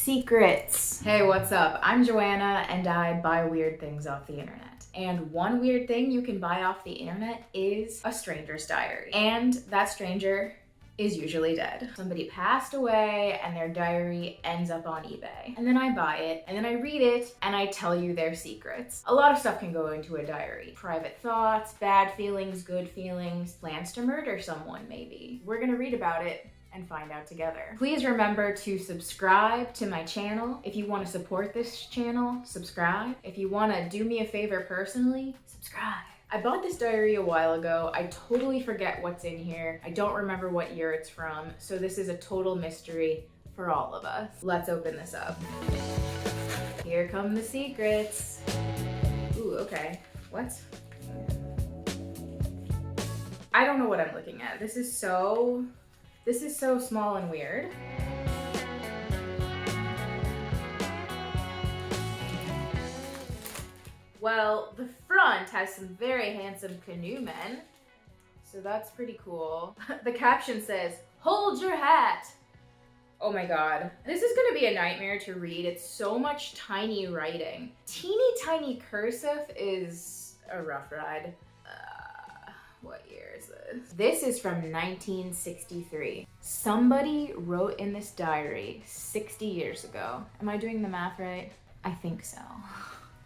Secrets. Hey, what's up? I'm Joanna and I buy weird things off the internet. And one weird thing you can buy off the internet is a stranger's diary. And that stranger is usually dead. Somebody passed away and their diary ends up on eBay. And then I buy it, and then I read it, and I tell you their secrets. A lot of stuff can go into a diary. Private thoughts, bad feelings, good feelings, plans to murder someone maybe. We're gonna read about it and find out together. Please remember to subscribe to my channel. If you want to support this channel, subscribe. If you want to do me a favor personally, subscribe. I bought this diary a while ago. I totally forget what's in here. I don't remember what year it's from, so this is a total mystery for all of us. Let's open this up. Here come the secrets. Ooh, okay. What? I don't know what I'm looking at. This is so small and weird. Well, the front has some very handsome canoe men, so that's pretty cool. The caption says, "Hold your hat." Oh my god. This is gonna be a nightmare to read. It's so much tiny writing. Teeny tiny cursive is a rough ride. What year is this? This is from 1963. Somebody wrote in this diary 60 years ago. Am I doing the math right? I think so.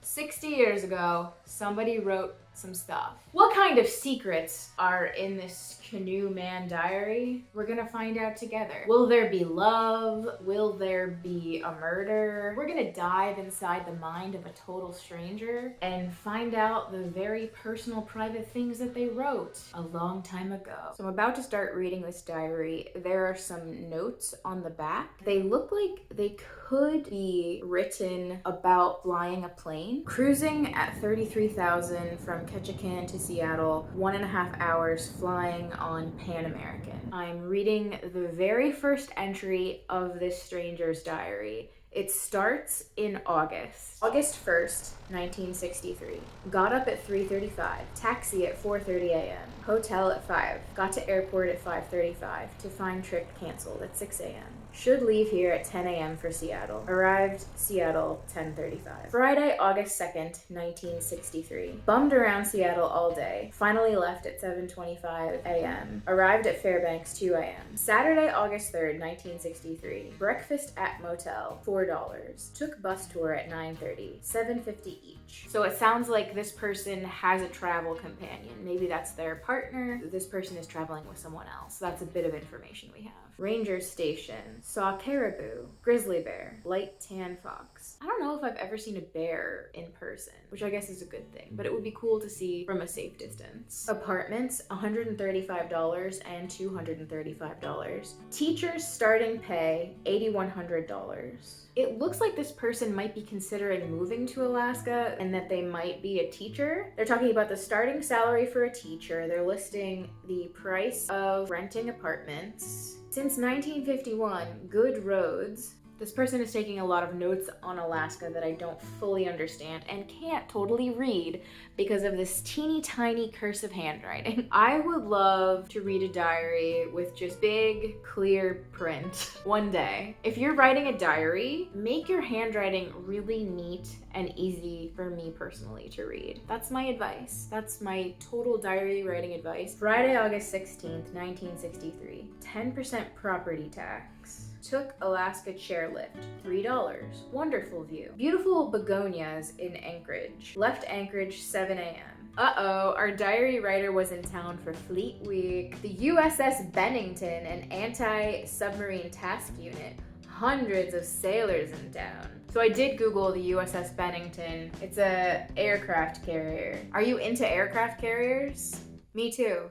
60 years ago, somebody wrote some stuff. What kind of secrets are in this canoe man diary? We're gonna find out together. Will there be love? Will there be a murder? We're gonna dive inside the mind of a total stranger and find out the very personal, private things that they wrote a long time ago. So I'm about to start reading this diary. There are some notes on the back. They look like they could be written about flying a plane. Cruising at 33,000 from Ketchikan to Seattle, 1.5 hours flying on Pan American. I'm reading the very first entry of this stranger's diary. It starts in August 1st, 1963. Got up at 3:35, taxi at 4:30 a.m., hotel at 5, got to airport at 5:35 to find trip canceled at 6 a.m. Should leave here at 10 a.m. for Seattle. Arrived Seattle 10:35. Friday, August 2nd, 1963. Bummed around Seattle all day. Finally left at 7:25 a.m. Arrived at Fairbanks 2 a.m. Saturday, August 3rd, 1963. Breakfast at motel, $4. Took bus tour at 9:30, $7.50 each. So it sounds like this person has a travel companion. Maybe that's their partner. This person is traveling with someone else. That's a bit of information we have. Ranger Station. Saw caribou, grizzly bear, light tan fox. I don't know if I've ever seen a bear in person, which I guess is a good thing, but it would be cool to see from a safe distance. Apartments, $135 and $235. Teachers starting pay, $8,100. It looks like this person might be considering moving to Alaska and that they might be a teacher. They're talking about the starting salary for a teacher. They're listing the price of renting apartments. Since 1951, good roads. This person is taking a lot of notes on Alaska that I don't fully understand and can't totally read because of this teeny tiny cursive handwriting. I would love to read a diary with just big, clear print one day. If you're writing a diary, make your handwriting really neat and easy for me personally to read. That's my advice. That's my total diary writing advice. Friday, August 16th, 1963. 10% property tax. Took Alaska chairlift, $3. Wonderful view. Beautiful begonias in Anchorage. Left Anchorage 7 a.m. Uh-oh, our diary writer was in town for Fleet Week. The USS Bennington, an anti-submarine task unit. Hundreds of sailors in town. So I did Google the USS Bennington. It's a aircraft carrier. Are you into aircraft carriers? Me too.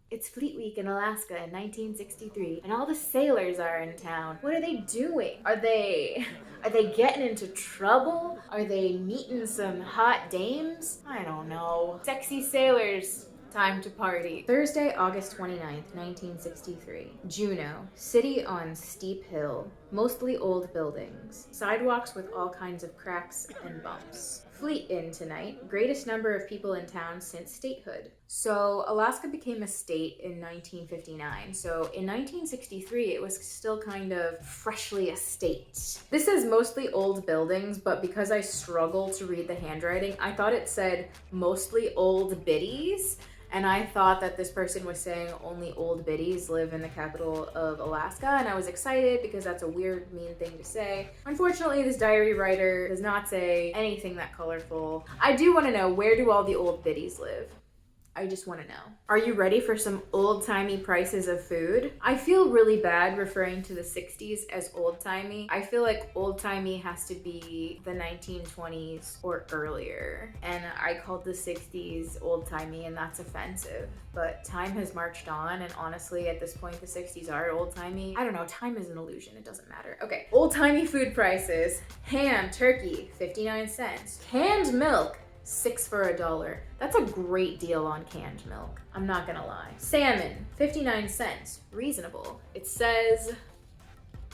It's Fleet Week in Alaska in 1963, and all the sailors are in town. What are they doing? Are they getting into trouble? Are they meeting some hot dames? I don't know. Sexy sailors. Time to party. Thursday, August 29th, 1963. Juneau, city on steep hill. Mostly old buildings. Sidewalks with all kinds of cracks and bumps. Fleet in tonight. Greatest number of people in town since statehood. So Alaska became a state in 1959. So in 1963, it was still kind of freshly a state. This is mostly old buildings, but because I struggle to read the handwriting, I thought it said mostly old biddies. And I thought that this person was saying only old biddies live in the capital of Alaska, and I was excited because that's a weird, mean thing to say. Unfortunately, this diary writer does not say anything that colorful. I do want to know, where do all the old biddies live? I just want to know. Are you ready for some old-timey prices of food? I feel really bad referring to the 60s as old-timey. I feel like old-timey has to be the 1920s or earlier. And I called the 60s old-timey, and that's offensive. But time has marched on, and honestly, at this point, the 60s are old-timey. I don't know, time is an illusion, it doesn't matter. Okay, old-timey food prices. Ham, turkey, 59 cents. Canned milk, 6 for $1. That's a great deal on canned milk. I'm not gonna lie. Salmon, 59 cents. Reasonable. It says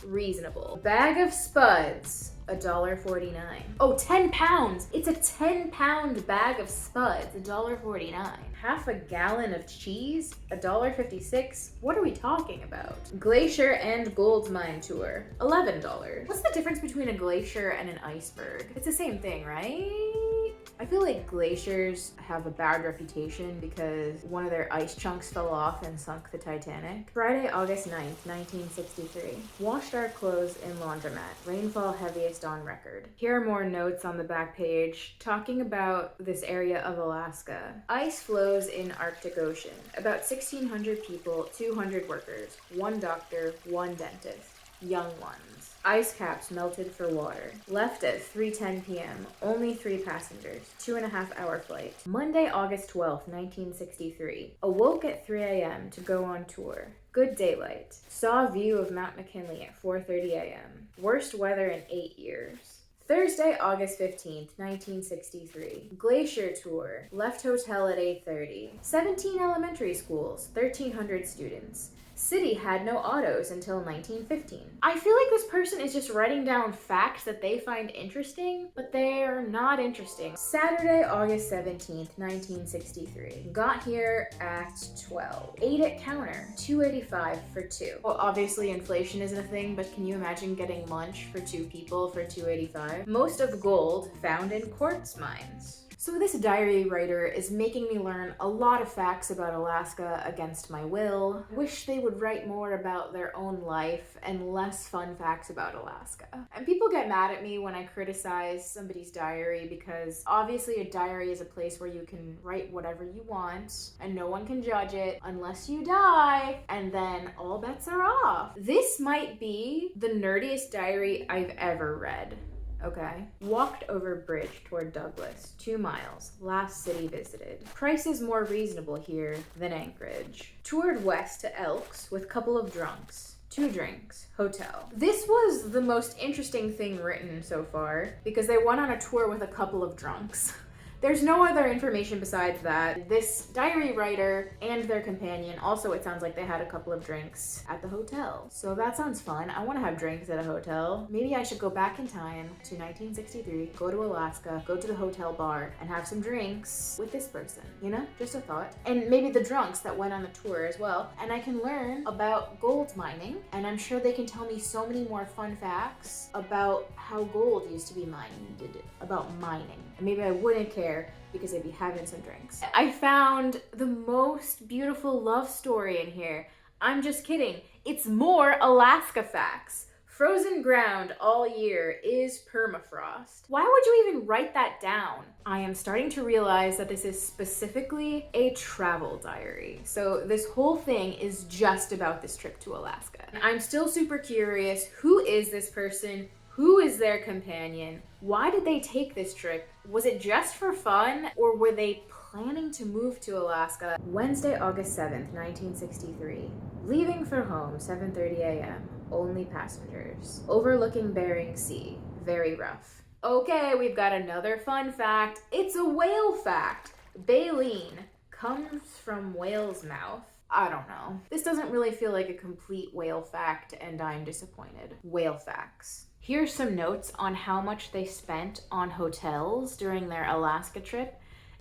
reasonable. Bag of spuds, $1.49. Oh, 10 pounds. It's a 10-pound bag of spuds, $1.49. Half a gallon of cheese, $1.56. What are we talking about? Glacier and gold mine tour, $11. What's the difference between a glacier and an iceberg? It's the same thing, right? I feel like glaciers have a bad reputation because one of their ice chunks fell off and sunk the Titanic. Friday, August 9th, 1963. Washed our clothes in laundromat. Rainfall heaviest on record. Here are more notes on the back page talking about this area of Alaska. Ice flows in Arctic Ocean. About 1,600 people, 200 workers, 1 doctor, 1 dentist. Young ones. Ice caps melted for water. Left at 3:10 p.m. Only 3 passengers. 2.5-hour flight. Monday, August 12th, 1963. Awoke at 3 a.m. to go on tour. Good daylight. Saw a view of Mount McKinley at 4:30 a.m. Worst weather in 8 years. Thursday, August 15th, 1963. Glacier tour. Left hotel at 8:30. 17 elementary schools. 1,300 students. City had no autos until 1915. I feel like this person is just writing down facts that they find interesting, but they're not interesting. Saturday, August 17th, 1963. Got here at 12. Ate at counter, $2.85 for 2. Well, obviously inflation isn't a thing, but can you imagine getting lunch for 2 people for $2.85? Most of gold found in quartz mines. So this diary writer is making me learn a lot of facts about Alaska against my will. Wish they would write more about their own life and less fun facts about Alaska. And people get mad at me when I criticize somebody's diary because obviously a diary is a place where you can write whatever you want and no one can judge it unless you die, and then all bets are off. This might be the nerdiest diary I've ever read. Okay. Walked over bridge toward Douglas, 2 miles. Last city visited. Price is more reasonable here than Anchorage. Toured west to Elks with couple of drunks. 2 drinks. Hotel. This was the most interesting thing written so far because they went on a tour with a couple of drunks. There's no other information besides that. This diary writer and their companion, also it sounds like they had a couple of drinks at the hotel. So that sounds fun. I want to have drinks at a hotel. Maybe I should go back in time to 1963, go to Alaska, go to the hotel bar, and have some drinks with this person. You know, just a thought. And maybe the drunks that went on the tour as well. And I can learn about gold mining, and I'm sure they can tell me so many more fun facts about how gold used to be mined, about mining. And maybe I wouldn't care because I'd be having some drinks. I found the most beautiful love story in here. I'm just kidding. It's more Alaska facts. Frozen ground all year is permafrost. Why would you even write that down? I am starting to realize that this is specifically a travel diary. So this whole thing is just about this trip to Alaska. I'm still super curious. Who is this person? Who is their companion? Why did they take this trip? Was it just for fun, or were they planning to move to Alaska? Wednesday, August 7th, 1963. Leaving for home, 7:30 a.m. Only passengers. Overlooking Bering Sea. Very rough. Okay, we've got another fun fact. It's a whale fact. Baleen comes from whale's mouth. I don't know. This doesn't really feel like a complete whale fact, and I'm disappointed. Whale facts. Here's some notes on how much they spent on hotels during their Alaska trip,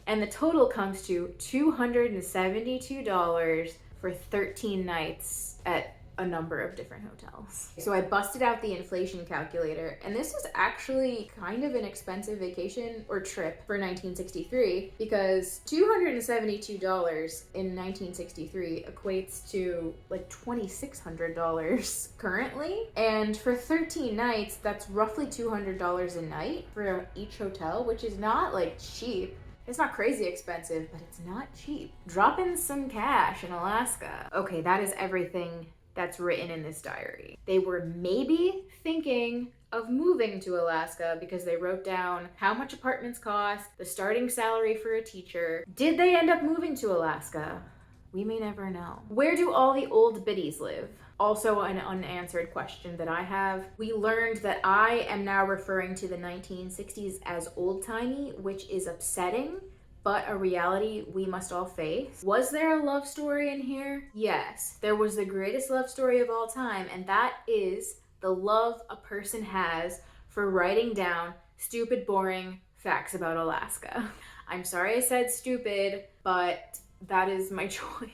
and the total comes to $272 for 13 nights at a number of different hotels. So I busted out the inflation calculator, and this is actually kind of an expensive vacation or trip for 1963, because $272 in 1963 equates to like $2,600 currently. And for 13 nights, that's roughly $200 a night for each hotel, which is not like cheap. It's not crazy expensive, but it's not cheap. Drop in some cash in Alaska. Okay, that is everything that's written in this diary. They were maybe thinking of moving to Alaska because they wrote down how much apartments cost, the starting salary for a teacher. Did they end up moving to Alaska? We may never know. Where do all the old biddies live? Also an unanswered question that I have. We learned that I am now referring to the 1960s as old-timey, which is upsetting, but a reality we must all face. Was there a love story in here? Yes, there was the greatest love story of all time, and that is the love a person has for writing down stupid, boring facts about Alaska. I'm sorry I said stupid, but that is my choice.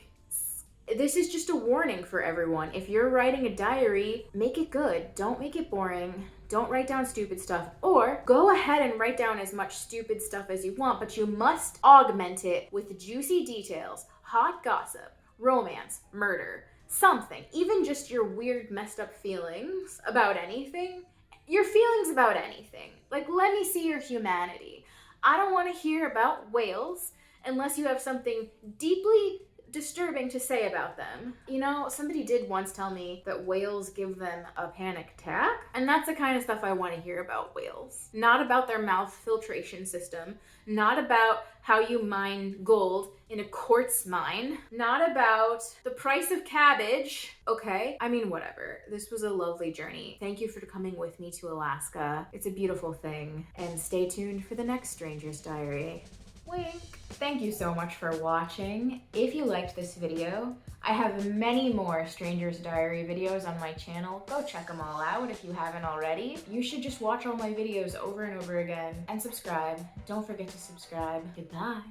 This is just a warning for everyone. If you're writing a diary, make it good. Don't make it boring. Don't write down stupid stuff, or go ahead and write down as much stupid stuff as you want, but you must augment it with juicy details, hot gossip, romance, murder, something, even just your weird messed up feelings about anything. Your feelings about anything. Like, let me see your humanity. I don't want to hear about whales unless you have something deeply disturbing to say about them. You know, somebody did once tell me that whales give them a panic attack, and that's the kind of stuff I want to hear about whales. Not about their mouth filtration system, not about how you mine gold in a quartz mine, not about the price of cabbage, okay? I mean, whatever. This was a lovely journey. Thank you for coming with me to Alaska. It's a beautiful thing, and stay tuned for the next Stranger's Diary. Wink. Thank you so much for watching. If you liked this video, I have many more Stranger's Diary videos on my channel. Go check them all out if you haven't already. You should just watch all my videos over and over again and subscribe. Don't forget to subscribe. Goodbye.